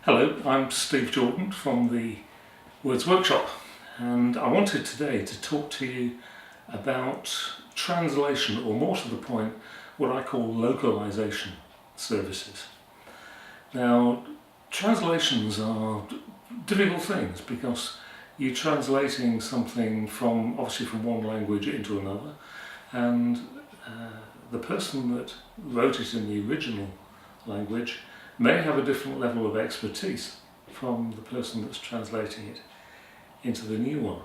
Hello, I'm Steve Jordan from the Words Workshop, and I wanted today to talk to you about translation, or more to the point, what I call localization services. Now, translations are difficult things because you're translating something obviously from one language into another, and the person that wrote it in the original language may have a different level of expertise from the person that's translating it into the new one.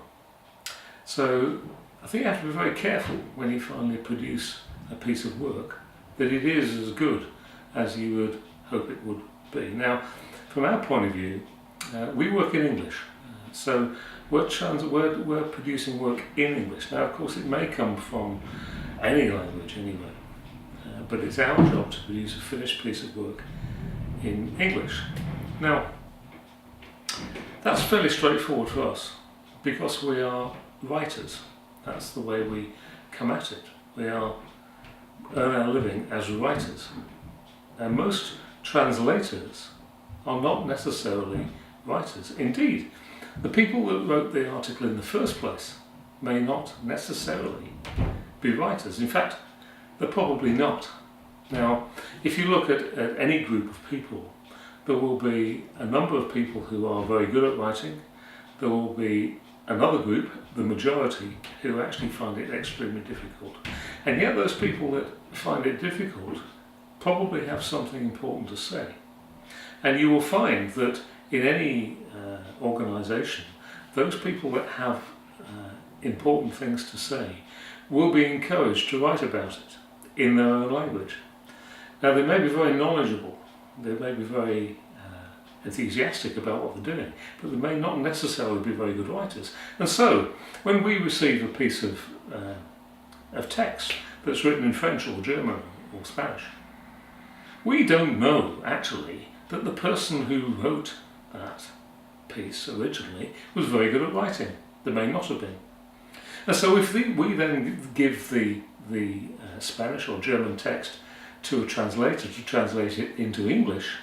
So I think you have to be very careful when you finally produce a piece of work that it is as good as you would hope it would be. Now, from our point of view, we work in English, so we're producing work in English. Now, of course, it may come from any language anyway, but it's our job to produce a finished piece of work in English. Now, that's fairly straightforward for us because we are writers. That's the way we come at it. We earn our living as writers. And most translators are not necessarily writers. Indeed, the people that wrote the article in the first place may not necessarily be writers. In fact, they're probably not. Now, if you look at any group of people, there will be a number of people who are very good at writing. There will be another group, the majority, who actually find it extremely difficult. And yet those people that find it difficult probably have something important to say. And you will find that in any organisation, those people that have important things to say will be encouraged to write about it in their own language. Now, they may be very knowledgeable, they may be very enthusiastic about what they're doing, but they may not necessarily be very good writers. And so, when we receive a piece of text that's written in French or German or Spanish, we don't know, actually, that the person who wrote that piece originally was very good at writing. They may not have been. And so if we then give the Spanish or German text to a translator to translate it into English,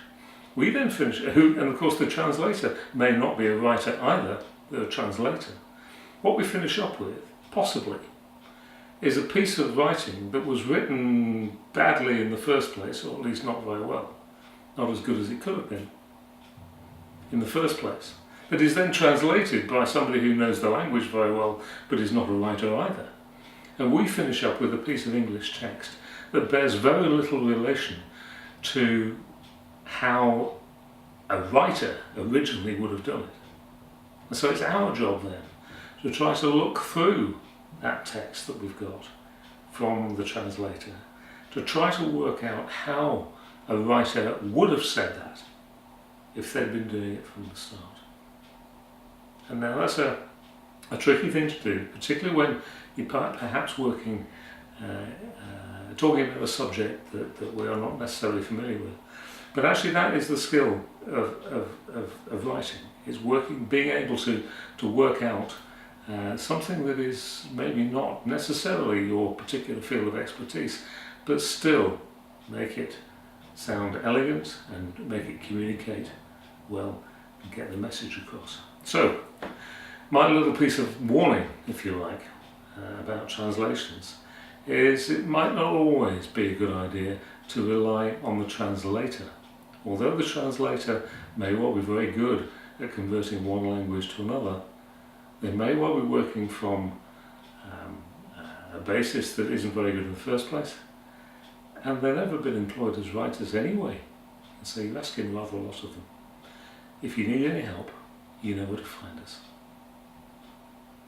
we then finish, and of course the translator may not be a writer either, they're a translator. What we finish up with, possibly, is a piece of writing that was written badly in the first place, or at least not very well, not as good as it could have been in the first place, but is then translated by somebody who knows the language very well, but is not a writer either. And we finish up with a piece of English text that bears very little relation to how a writer originally would have done it. And so it's our job then to try to look through that text that we've got from the translator, to try to work out how a writer would have said that if they'd been doing it from the start. And now that's a tricky thing to do, particularly when you're perhaps working talking about a subject that we are not necessarily familiar with. But actually that is the skill of writing, is being able to work out something that is maybe not necessarily your particular field of expertise, but still make it sound elegant and make it communicate well and get the message across. So, my little piece of warning, if you like, about translations is it might not always be a good idea to rely on the translator. Although the translator may well be very good at converting one language to another, they may well be working from a basis that isn't very good in the first place, and they've never been employed as writers anyway, and so you're asking rather a lot of them. If you need any help, you know where to find us.